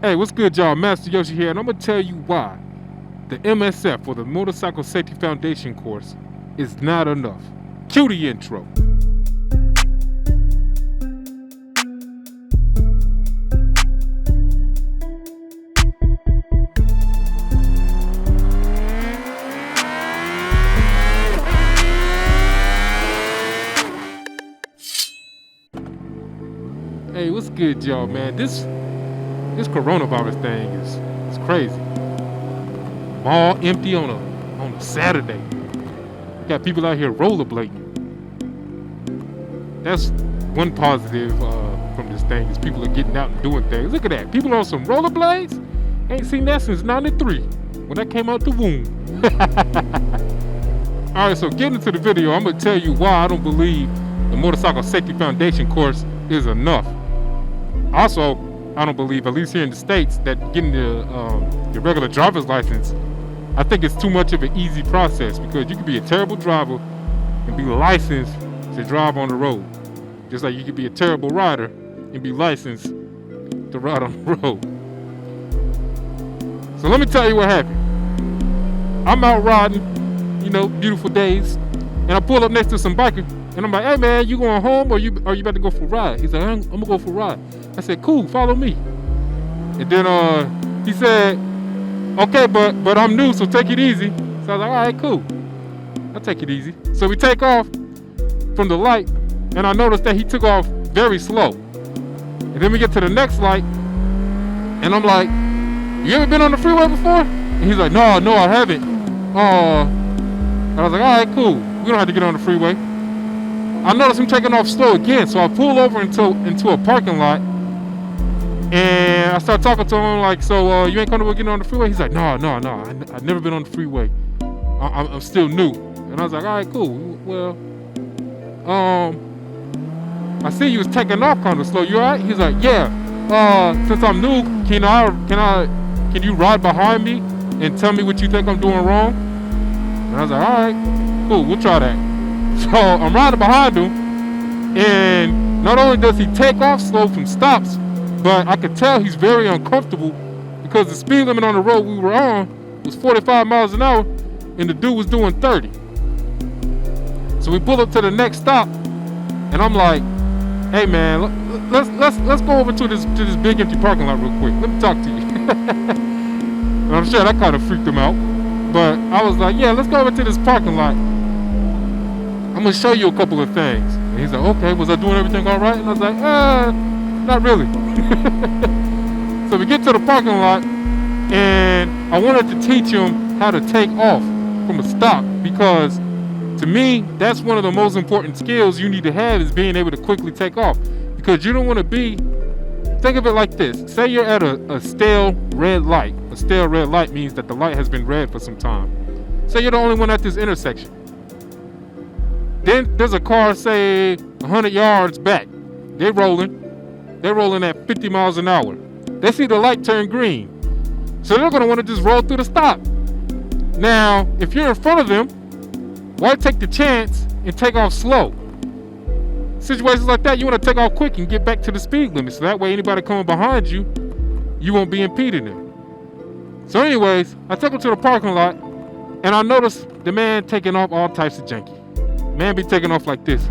Hey, what's good, y'all? Master Yoshi here, and I'm gonna tell you why the MSF, or the Motorcycle Safety Foundation course, is not enough. Cue the intro. Hey, what's good, y'all, man? This coronavirus thing is crazy. Mall empty on a Saturday. Got people out here rollerblading. That's one positive from this thing, is people are getting out and doing things. Look at that. People on some rollerblades. Ain't seen that since '93 when that came out the womb. Alright, so getting into the video, I'm gonna tell you why I don't believe the Motorcycle Safety Foundation course is enough. Also, I don't believe, at least here in the States, that getting the regular driver's license, I think it's too much of an easy process, because you could be a terrible driver and be licensed to drive on the road. Just like you could be a terrible rider and be licensed to ride on the road. So let me tell you what happened. I'm out riding, beautiful days, and I pull up next to some biker, and I'm like, hey man, you going home or you about to go for a ride? He's like, I'm gonna go for a ride. I said, cool, follow me. And then he said, okay, but I'm new, so take it easy. So I was like, all right, cool, I'll take it easy. So we take off from the light, and I noticed that he took off very slow. And then we get to the next light, and I'm like, you ever been on the freeway before? And he's like, no, I haven't. And I was like, all right, cool, we don't have to get on the freeway. I noticed him taking off slow again, so I pull over into a parking lot, and I start talking to him like, so you ain't comfortable getting on the freeway? He's like, no, I've never been on the freeway. I'm still new. And I was like, all right, cool. Well, I see you was taking off kind of slow. You all right? He's like, yeah. Since I'm new, can you ride behind me and tell me what you think I'm doing wrong? And I was like, all right, cool, we'll try that. So I'm riding behind him, and not only does he take off slow from stops, but I could tell he's very uncomfortable, because the speed limit on the road we were on was 45 miles an hour, and the dude was doing 30. So we pull up to the next stop, and I'm like, hey man, let's go over to this big empty parking lot real quick. Let me talk to you. And I'm sure that kind of freaked him out, but I was like, yeah, let's go over to this parking lot. I'm gonna show you a couple of things. And he's like, okay, was I doing everything all right? And I was like, not really. So we get to the parking lot, and I wanted to teach him how to take off from a stop, because to me, that's one of the most important skills you need to have, is being able to quickly take off. Because you don't want to think of it like this. Say you're at a stale red light. A stale red light means that the light has been red for some time. Say you're the only one at this intersection. Then there's a car, say 100 yards back. They're rolling at 50 miles an hour. They see the light turn green, so they're going to want to just roll through the stop. Now, if you're in front of them, why take the chance and take off slow? Situations like that, you want to take off quick and get back to the speed limit, so that way anybody coming behind you, you won't be impeding them. So anyways, I took him to the parking lot, and I noticed the man taking off all types of janky. Man be taking off like this.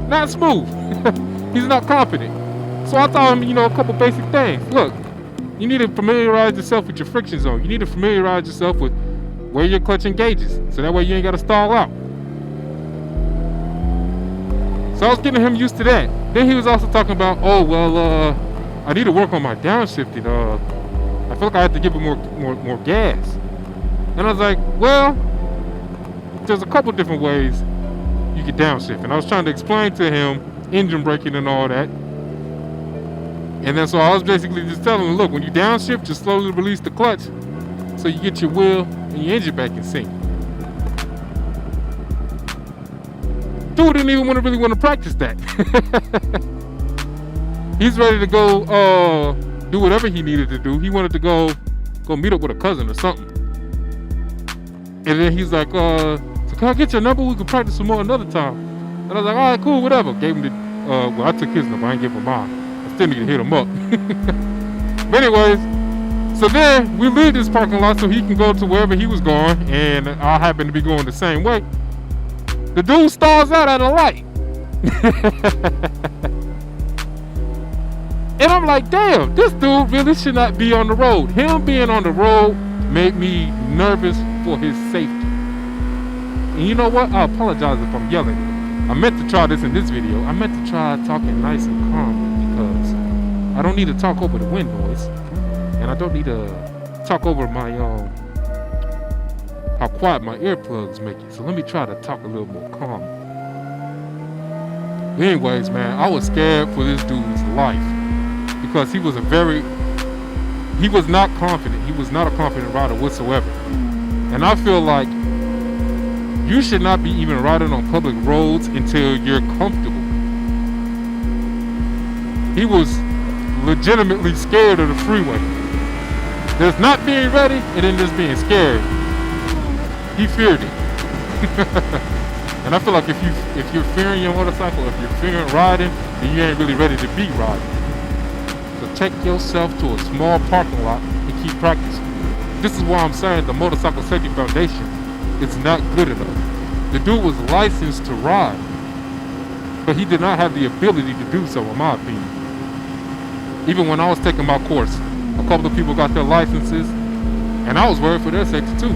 Not smooth. He's not confident. So I taught him, a couple basic things. Look, you need to familiarize yourself with your friction zone. You need to familiarize yourself with where your clutch engages, so that way you ain't got to stall out. So I was getting him used to that. Then he was also talking about, I need to work on my downshifting. I feel like I have to give it more gas. And I was like, well, there's a couple different ways you can downshift. And I was trying to explain to him engine braking and all that. And then so I was basically just telling him, look, when you downshift, just slowly release the clutch so you get your wheel and your engine back in sync. Dude didn't even really want to practice that. He's ready to go do whatever he needed to do. He wanted to go meet up with a cousin or something. And then he's like, so can I get your number? We can practice some more another time. And I was like, all right, cool, whatever. Gave him well, I took his number. I ain't give him mine. I still need to hit him up. But anyways, so then we leave this parking lot so he can go to wherever he was going, and I happen to be going the same way. The dude stalls out at a light. And I'm like, damn, this dude really should not be on the road. Him being on the road made me nervous for his safety. And you know what? I apologize if I'm yelling. I meant to try this in this video. I meant to try talking nice and calm because I don't need to talk over the wind noise. And I don't need to talk over my, how quiet my earplugs make it. So let me try to talk a little more calm. Anyways, man, I was scared for this dude's life. Because he was not confident. He was not a confident rider whatsoever. And I feel like you should not be even riding on public roads until you're comfortable. He was legitimately scared of the freeway. There's not being ready and then there's being scared. He feared it. And I feel like if you're fearing your motorcycle, if you're fearing riding, then you ain't really ready to be riding. So take yourself to a small parking lot and keep practicing. This is why I'm saying the Motorcycle Safety Foundation is not good enough. The dude was licensed to ride, but he did not have the ability to do so, in my opinion. Even when I was taking my course, a couple of people got their licenses, and I was worried for their safety too.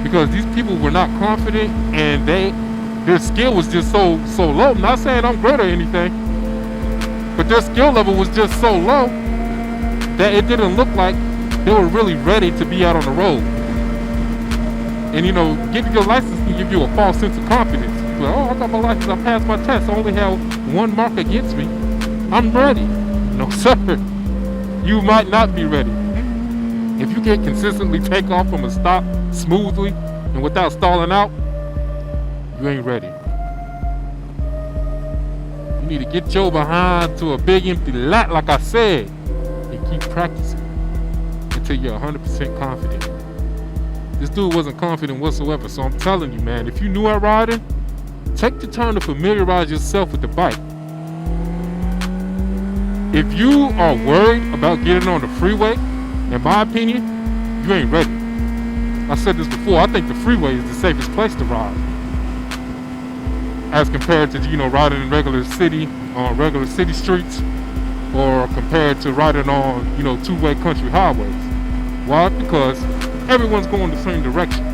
Because these people were not confident, and their skill was just so low. I'm not saying I'm great or anything, but their skill level was just so low that it didn't look like they were really ready to be out on the road. And you know, getting your license can give you a false sense of confidence. Like, oh, I got my license, I passed my test, I only have one mark against me. I'm ready. No, sir. You might not be ready. If you can't consistently take off from a stop smoothly and without stalling out, you ain't ready. You need to get your behind to a big empty lot, like I said, and keep practicing until you're 100% confident. This dude wasn't confident whatsoever, so I'm telling you, man, if you're new at riding, take the time to familiarize yourself with the bike. If you are worried about getting on the freeway, in my opinion, you ain't ready. I said this before, I think the freeway is the safest place to ride. As compared to, you know, riding in regular city, on regular city streets, or compared to riding on, you know, two-way country highways. Why? Because everyone's going the same direction.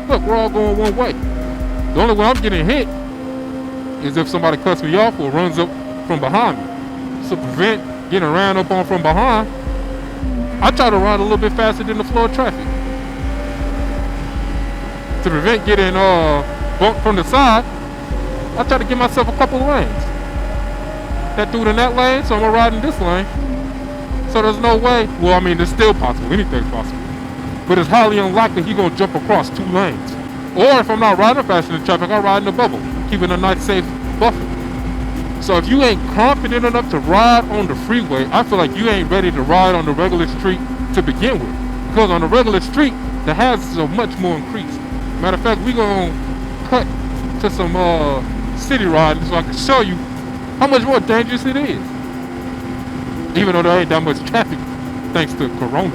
Look, we're all going one way. The only way I'm getting hit is if somebody cuts me off or runs up from behind me. So to prevent getting ran up on from behind, I try to ride a little bit faster than the flow of traffic. To prevent getting bumped from the side, I try to give myself a couple of lanes. That dude in that lane, so I'm gonna ride in this lane. So there's no way, well, I mean, it's still possible, anything's possible. But it's highly unlikely he's gonna jump across two lanes. Or if I'm not riding fast in the traffic, I ride in the bubble, keeping a nice safe buffer. So if you ain't confident enough to ride on the freeway, I feel like you ain't ready to ride on the regular street to begin with. Because on the regular street, the hazards are much more increased. Matter of fact, we're gonna cut to some city riding so I can show you how much more dangerous it is. Even though there ain't that much traffic, thanks to Corona.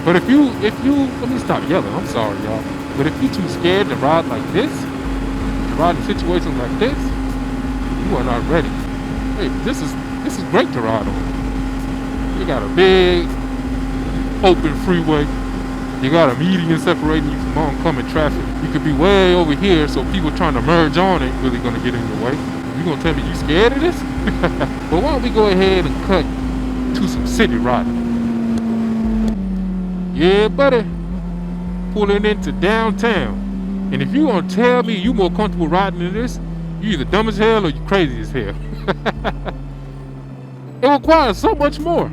But if you, let me stop yelling, I'm sorry, y'all. But if you're too scared to ride like this, to ride in situations like this, you are not ready. Hey, this is great to ride on. You got a big, open freeway. You got a median separating you from oncoming traffic. You could be way over here, so people trying to merge on ain't really gonna get in your way. You gonna tell me you scared of this? But why don't we go ahead and cut to some city riding? Yeah, buddy. Pulling into downtown. And if you gonna tell me you more comfortable riding than this, you either dumb as hell or you crazy as hell. It requires so much more.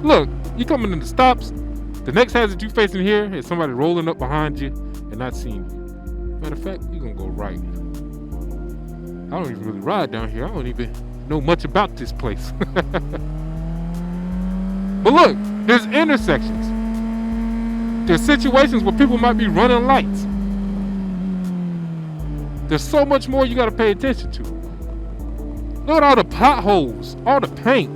Look, you coming in the stops. The next hazard you facing here is somebody rolling up behind you and not seeing you. Matter of fact, you're gonna go right. I don't even really ride down here. I don't even know much about this place. But look, there's intersections. There's situations where people might be running lights. There's so much more you gotta pay attention to. Look at all the potholes, all the paint.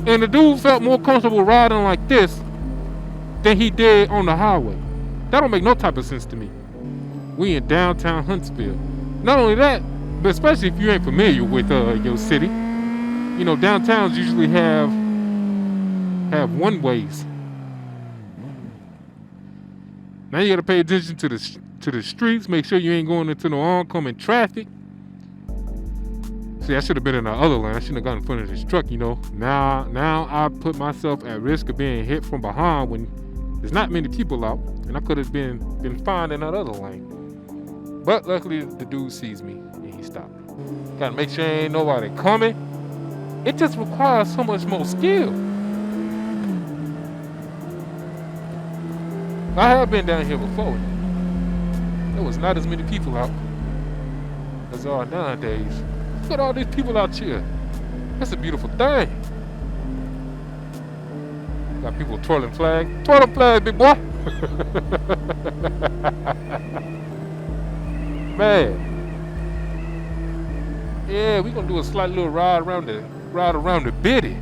And the dude felt more comfortable riding like this than he did on the highway. That don't make no type of sense to me. We in downtown Huntsville. Not only that, but especially if you ain't familiar with your city, you know, downtowns usually have one ways. Now you gotta pay attention to the streets. Make sure you ain't going into no oncoming traffic. See, I should have been in the other lane. I shouldn't have got in front of this truck, you know. Now I put myself at risk of being hit from behind when there's not many people out, and I could have been fine in that other lane. But luckily, the dude sees me and he stopped. Gotta make sure ain't nobody coming. It just requires so much more skill. I have been down here before. There was not as many people out as there are nowadays. Look at all these people out here. That's a beautiful thing. Got people twirling flags. Twirl them flags, big boy. Man. Yeah, we gonna do a slight little ride around the biddy.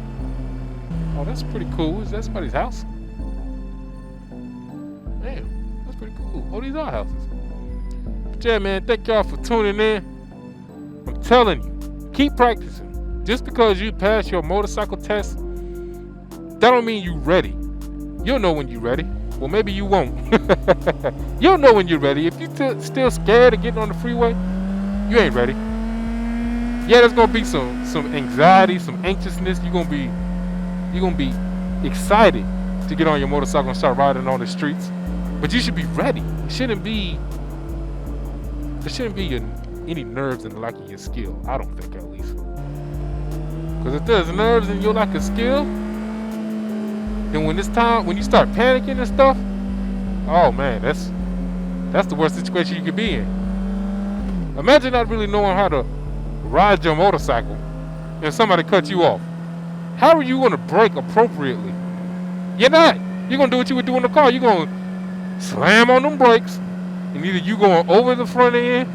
Oh, that's pretty cool. Is that somebody's house? Damn, that's pretty cool. Oh, these are houses. But yeah, man, thank y'all for tuning in. I'm telling you, keep practicing. Just because you pass your motorcycle test, that don't mean you ready. You'll know when you're ready. Well, maybe you won't. You'll know when you're ready. If you're still scared of getting on the freeway, you ain't ready. Yeah, there's gonna be some anxiety, some anxiousness. You're gonna be excited to get on your motorcycle and start riding on the streets. But you should be ready. There shouldn't be any nerves in the lack of your skill. I don't think, at least. Because if there's nerves in your lack of skill, then when you start panicking and stuff, oh man, that's the worst situation you could be in. Imagine not really knowing how to ride your motorcycle and somebody cuts you off. How are you going to brake appropriately? You're not. You're going to do what you would do in the car. You're going to slam on them brakes, and either you going over the front end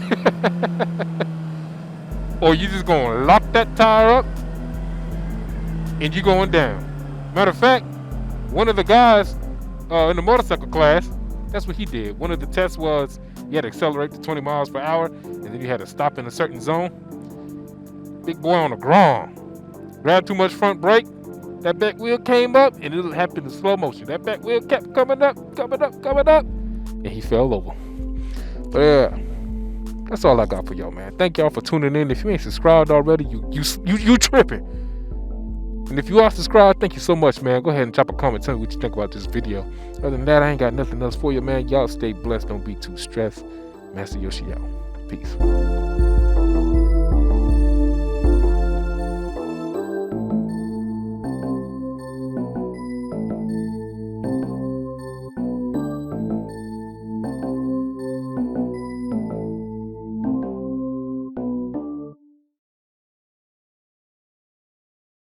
or you just going to lock that tire up and you're going down. Matter of fact, one of the guys in the motorcycle class, that's what he did. One of the tests was you had to accelerate to 20 miles per hour, and then you had to stop in a certain zone. Big boy on the ground. Grabbed too much front brake. That back wheel came up, and it happened in slow motion. That back wheel kept coming up, and he fell over. But yeah, that's all I got for y'all, man. Thank y'all for tuning in. If you ain't subscribed already, you tripping. And if you are subscribed, thank you so much, man. Go ahead and drop a comment. Tell me what you think about this video. Other than that, I ain't got nothing else for you, man. Y'all stay blessed. Don't be too stressed. Master Yoshi out. Peace.